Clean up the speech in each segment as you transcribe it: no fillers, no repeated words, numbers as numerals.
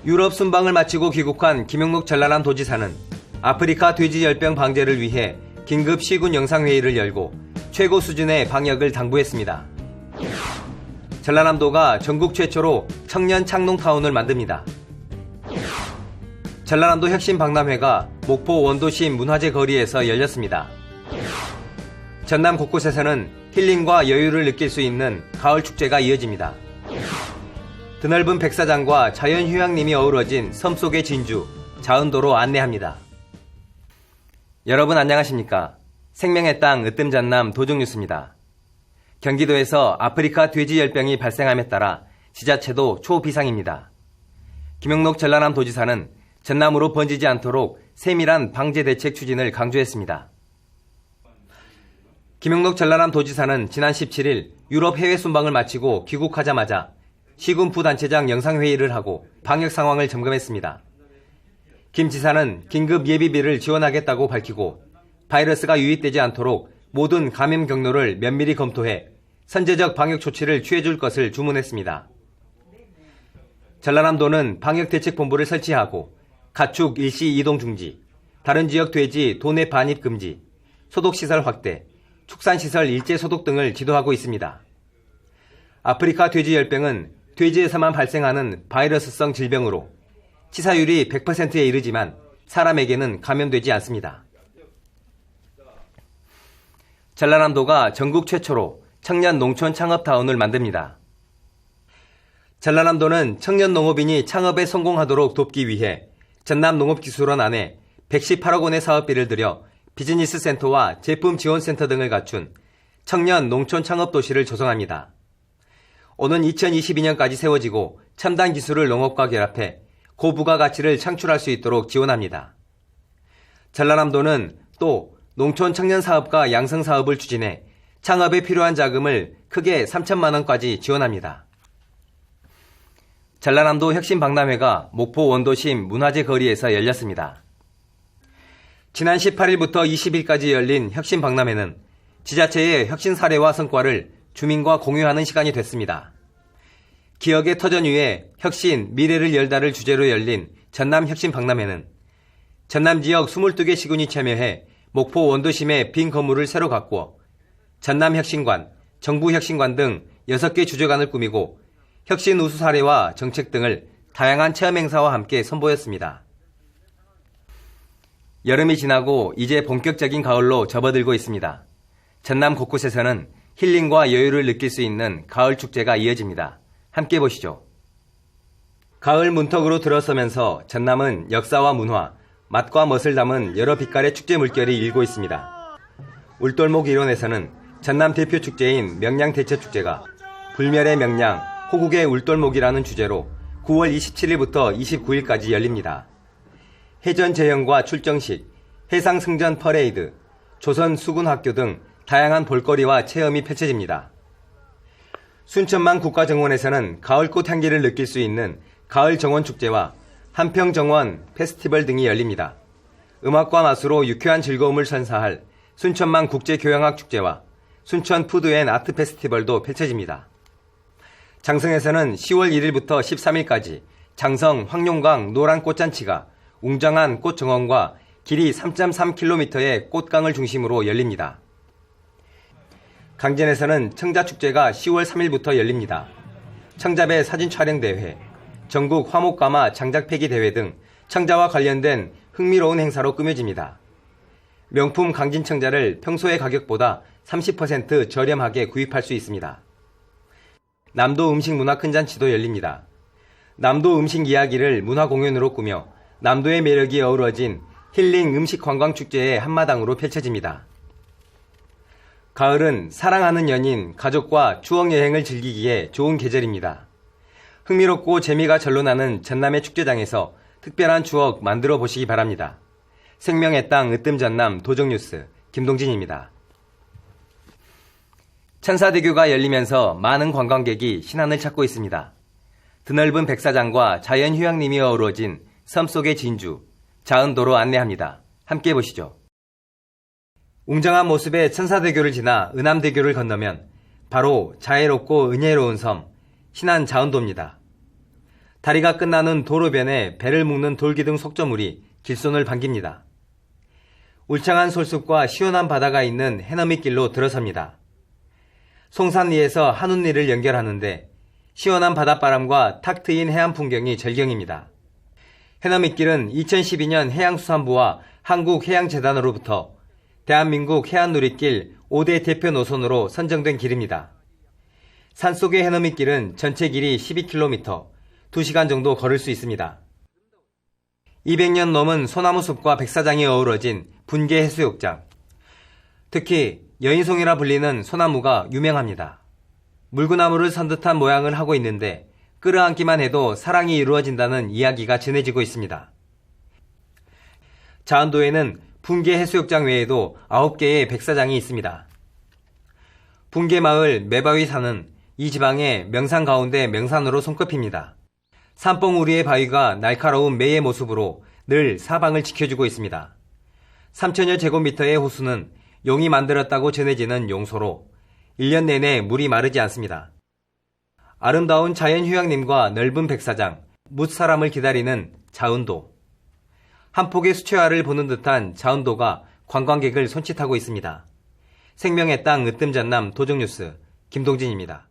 유럽 순방을 마치고 귀국한 김영록 전라남 도지사는 아프리카 돼지열병 방제를 위해 긴급 시군 영상회의를 열고 최고 수준의 방역을 당부했습니다. 전라남도가 전국 최초로 청년 창농타운을 만듭니다. 전라남도 혁신박람회가 목포 원도심 문화재 거리에서 열렸습니다. 전남 곳곳에서는 힐링과 여유를 느낄 수 있는 가을 축제가 이어집니다. 드넓은 백사장과 자연휴양림이 어우러진 섬 속의 진주, 자은도로 안내합니다. 여러분 안녕하십니까? 생명의 땅 으뜸전남 도종뉴스입니다. 경기도에서 아프리카 돼지열병이 발생함에 따라 지자체도 초비상입니다. 김영록 전라남 도지사는 전남으로 번지지 않도록 세밀한 방제 대책 추진을 강조했습니다. 김영록 전라남 도지사는 지난 17일 유럽 해외 순방을 마치고 귀국하자마자 시군 부단체장 영상회의를 하고 방역 상황을 점검했습니다. 김 지사는 긴급 예비비를 지원하겠다고 밝히고 바이러스가 유입되지 않도록 모든 감염 경로를 면밀히 검토해 선제적 방역 조치를 취해줄 것을 주문했습니다. 전라남도는 방역대책본부를 설치하고 가축 일시 이동 중지, 다른 지역 돼지 도내 반입 금지, 소독시설 확대, 축산시설 일제 소독 등을 지도하고 있습니다. 아프리카 돼지열병은 돼지에서만 발생하는 바이러스성 질병으로 치사율이 100%에 이르지만 사람에게는 감염되지 않습니다. 전라남도가 전국 최초로 청년 농촌 창업타운을 만듭니다. 전라남도는 청년 농업인이 창업에 성공하도록 돕기 위해 전남농업기술원 안에 118억 원의 사업비를 들여 비즈니스 센터와 제품 지원센터 등을 갖춘 청년 농촌 창업도시를 조성합니다. 오는 2022년까지 세워지고 첨단 기술을 농업과 결합해 고부가가치를 창출할 수 있도록 지원합니다. 전라남도는 또 농촌 청년 사업과 양성 사업을 추진해 창업에 필요한 자금을 크게 3천만 원까지 지원합니다. 전라남도 혁신박람회가 목포 원도심 문화재 거리에서 열렸습니다. 지난 18일부터 20일까지 열린 혁신박람회는 지자체의 혁신 사례와 성과를 주민과 공유하는 시간이 됐습니다. 기억의 터전 위에 혁신, 미래를 열다를 주제로 열린 전남 혁신박람회는 전남 지역 22개 시군이 참여해 목포 원도심의 빈 건물을 새로 가꾸어 전남 혁신관, 정부 혁신관 등 6개 주제관을 꾸미고 혁신 우수 사례와 정책 등을 다양한 체험 행사와 함께 선보였습니다. 여름이 지나고 이제 본격적인 가을로 접어들고 있습니다. 전남 곳곳에서는 힐링과 여유를 느낄 수 있는 가을 축제가 이어집니다. 함께 보시죠. 가을 문턱으로 들어서면서 전남은 역사와 문화, 맛과 멋을 담은 여러 빛깔의 축제 물결이 일고 있습니다. 울돌목 일원에서는 전남 대표 축제인 명량대처축제가 불멸의 명량, 호국의 울돌목이라는 주제로 9월 27일부터 29일까지 열립니다. 해전 재현과 출정식, 해상 승전 퍼레이드, 조선 수군학교 등 다양한 볼거리와 체험이 펼쳐집니다. 순천만 국가정원에서는 가을꽃 향기를 느낄 수 있는 가을정원축제와 한평정원 페스티벌 등이 열립니다. 음악과 맛으로 유쾌한 즐거움을 선사할 순천만 국제교향악축제와 순천 푸드앤아트 페스티벌도 펼쳐집니다. 장성에서는 10월 1일부터 13일까지 장성 황룡강 노란꽃잔치가 웅장한 꽃정원과 길이 3.3km의 꽃강을 중심으로 열립니다. 강진에서는 청자축제가 10월 3일부터 열립니다. 청자배 사진 촬영 대회, 전국 화목가마 장작 폐기 대회 등 청자와 관련된 흥미로운 행사로 꾸며집니다. 명품 강진 청자를 평소의 가격보다 30% 저렴하게 구입할 수 있습니다. 남도 음식 문화 큰 잔치도 열립니다. 남도 음식 이야기를 문화 공연으로 꾸며 남도의 매력이 어우러진 힐링 음식 관광 축제의 한마당으로 펼쳐집니다. 가을은 사랑하는 연인, 가족과 추억 여행을 즐기기에 좋은 계절입니다. 흥미롭고 재미가 절로 나는 전남의 축제장에서 특별한 추억 만들어 보시기 바랍니다. 생명의 땅 으뜸전남 도정뉴스 김동진입니다. 천사대교가 열리면서 많은 관광객이 신안을 찾고 있습니다. 드넓은 백사장과 자연휴양림이 어우러진 섬 속의 진주, 자은도로 안내합니다. 함께 보시죠. 웅장한 모습의 천사대교를 지나 은암대교를 건너면 바로 자애롭고 은혜로운 섬, 신안 자은도입니다. 다리가 끝나는 도로변에 배를 묶는 돌기둥 속저물이 길손을 반깁니다. 울창한 솔숲과 시원한 바다가 있는 해넘이길로 들어섭니다. 송산리에서 한운리를 연결하는데 시원한 바닷바람과 탁 트인 해안 풍경이 절경입니다. 해넘이길은 2012년 해양수산부와 한국해양재단으로부터 대한민국 해안누리길 5대 대표 노선으로 선정된 길입니다. 산속의 해넘이길은 전체 길이 12km, 2시간 정도 걸을 수 있습니다. 200년 넘은 소나무숲과 백사장이 어우러진 분계 해수욕장. 특히 여인송이라 불리는 소나무가 유명합니다. 물구나무를 선 듯한 모양을 하고 있는데 끌어안기만 해도 사랑이 이루어진다는 이야기가 전해지고 있습니다. 자원도에는 분계 해수욕장 외에도 9개의 백사장이 있습니다. 분계마을 매바위산은 이 지방의 명산 가운데 명산으로 손꼽힙니다. 산봉우리의 바위가 날카로운 매의 모습으로 늘 사방을 지켜주고 있습니다. 3천여 제곱미터의 호수는 용이 만들었다고 전해지는 용소로 1년 내내 물이 마르지 않습니다. 아름다운 자연휴양림과 넓은 백사장, 뭇사람을 기다리는 자운도. 한 폭의 수채화를 보는 듯한 자운도가 관광객을 손짓하고 있습니다. 생명의 땅 으뜸전남 도정뉴스 김동진입니다.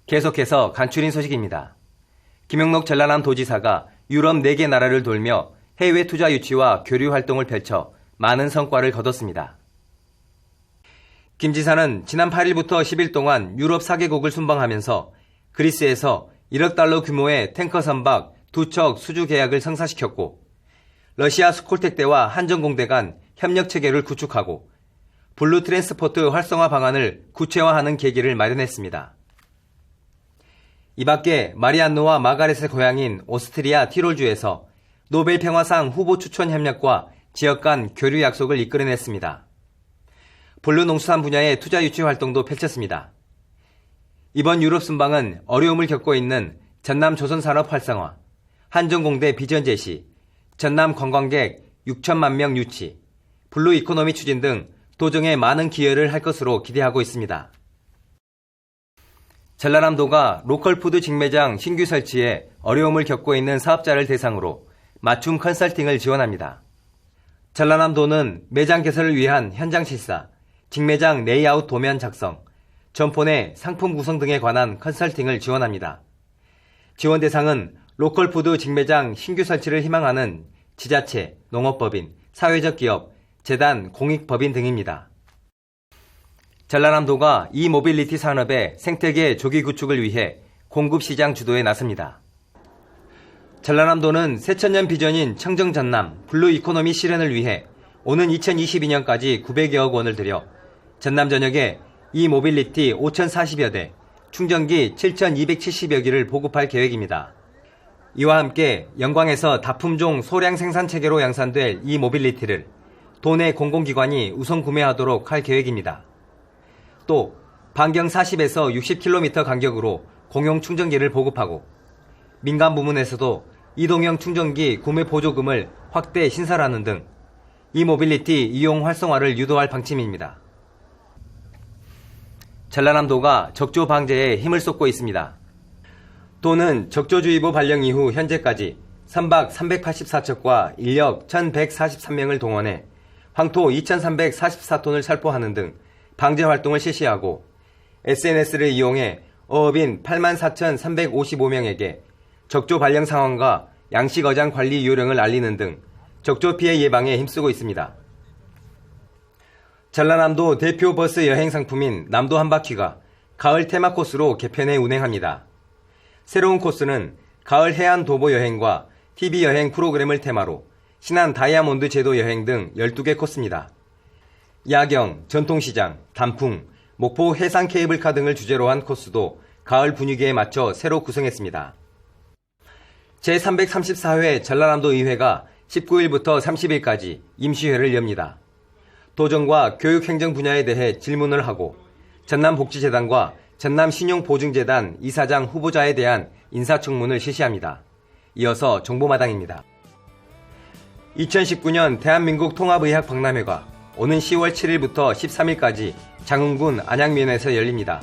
계속해서 간추린 소식입니다. 김영록 전라남 도지사가 유럽 4개 나라를 돌며 해외 투자 유치와 교류 활동을 펼쳐 많은 성과를 거뒀습니다. 김 지사는 지난 8일부터 10일 동안 유럽 4개국을 순방하면서 그리스에서 1억 달러 규모의 탱커 선박 2척 수주 계약을 성사시켰고 러시아 스콜텍대와 한전공대 간 협력 체계를 구축하고 블루 트랜스포트 활성화 방안을 구체화하는 계기를 마련했습니다. 이 밖에 마리안누와 마가렛의 고향인 오스트리아 티롤주에서 노벨 평화상 후보 추천 협력과 지역 간 교류 약속을 이끌어냈습니다. 블루 농수산 분야의 투자 유치 활동도 펼쳤습니다. 이번 유럽 순방은 어려움을 겪고 있는 전남 조선산업 활성화, 한전공대 비전 제시, 전남 관광객 6천만 명 유치, 블루 이코노미 추진 등 도정에 많은 기여를 할 것으로 기대하고 있습니다. 전라남도가 로컬푸드 직매장 신규 설치에 어려움을 겪고 있는 사업자를 대상으로 맞춤 컨설팅을 지원합니다. 전라남도는 매장 개설을 위한 현장 실사, 직매장 레이아웃 도면 작성, 점포 내 상품 구성 등에 관한 컨설팅을 지원합니다. 지원 대상은 로컬푸드 직매장 신규 설치를 희망하는 지자체, 농업법인, 사회적 기업, 재단, 공익법인 등입니다. 전라남도가 이모빌리티 산업의 생태계 조기 구축을 위해 공급시장 주도에 나섭니다. 전라남도는 새천년 비전인 청정전남 블루 이코노미 실현을 위해 오는 2022년까지 900여억 원을 들여 전남 전역에 이모빌리티 5,040여 대, 충전기 7,270여 기를 보급할 계획입니다. 이와 함께 영광에서 다품종 소량 생산 체계로 양산될 이모빌리티를 도내 공공기관이 우선 구매하도록 할 계획입니다. 또 반경 40에서 60km 간격으로 공용 충전기를 보급하고 민간 부문에서도 이동형 충전기 구매 보조금을 확대 신설하는 등 이모빌리티 이용 활성화를 유도할 방침입니다. 전라남도가 적조 방제에 힘을 쏟고 있습니다. 도는 적조주의보 발령 이후 현재까지 선박 384척과 인력 1,143명을 동원해 황토 2,344톤을 살포하는 등 방제 활동을 실시하고 SNS를 이용해 어업인 84,355명에게 적조 발령 상황과 양식 어장 관리 요령을 알리는 등 적조 피해 예방에 힘쓰고 있습니다. 전라남도 대표 버스 여행 상품인 남도 한바퀴가 가을 테마 코스로 개편해 운행합니다. 새로운 코스는 가을 해안 도보 여행과 TV 여행 프로그램을 테마로 신안 다이아몬드 제도 여행 등 12개 코스입니다. 야경, 전통시장, 단풍, 목포 해상 케이블카 등을 주제로 한 코스도 가을 분위기에 맞춰 새로 구성했습니다. 제334회 전라남도 의회가 19일부터 30일까지 임시회를 엽니다. 도정과 교육행정 분야에 대해 질문을 하고 전남복지재단과 전남신용보증재단 이사장 후보자에 대한 인사청문을 실시합니다. 이어서 정보마당입니다. 2019년 대한민국 통합의학박람회가 오는 10월 7일부터 13일까지 장흥군 안양면에서 열립니다.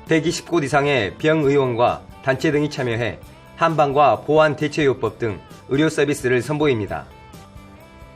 120곳 이상의 병의원과 단체 등이 참여해 한방과 보안대체요법 등 의료 서비스를 선보입니다.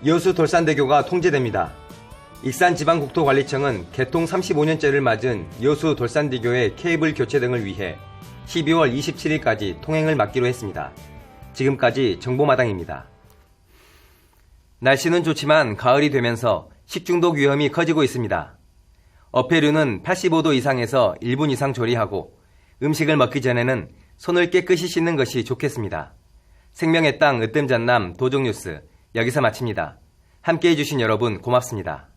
여수 돌산대교가 통제됩니다. 익산지방국토관리청은 개통 35년째를 맞은 여수 돌산대교의 케이블 교체 등을 위해 12월 27일까지 통행을 막기로 했습니다. 지금까지 정보마당입니다. 날씨는 좋지만 가을이 되면서 식중독 위험이 커지고 있습니다. 어패류는 85도 이상에서 1분 이상 조리하고 음식을 먹기 전에는 손을 깨끗이 씻는 것이 좋겠습니다. 생명의 땅 으뜸전남 도종뉴스 여기서 마칩니다. 함께해 주신 여러분 고맙습니다.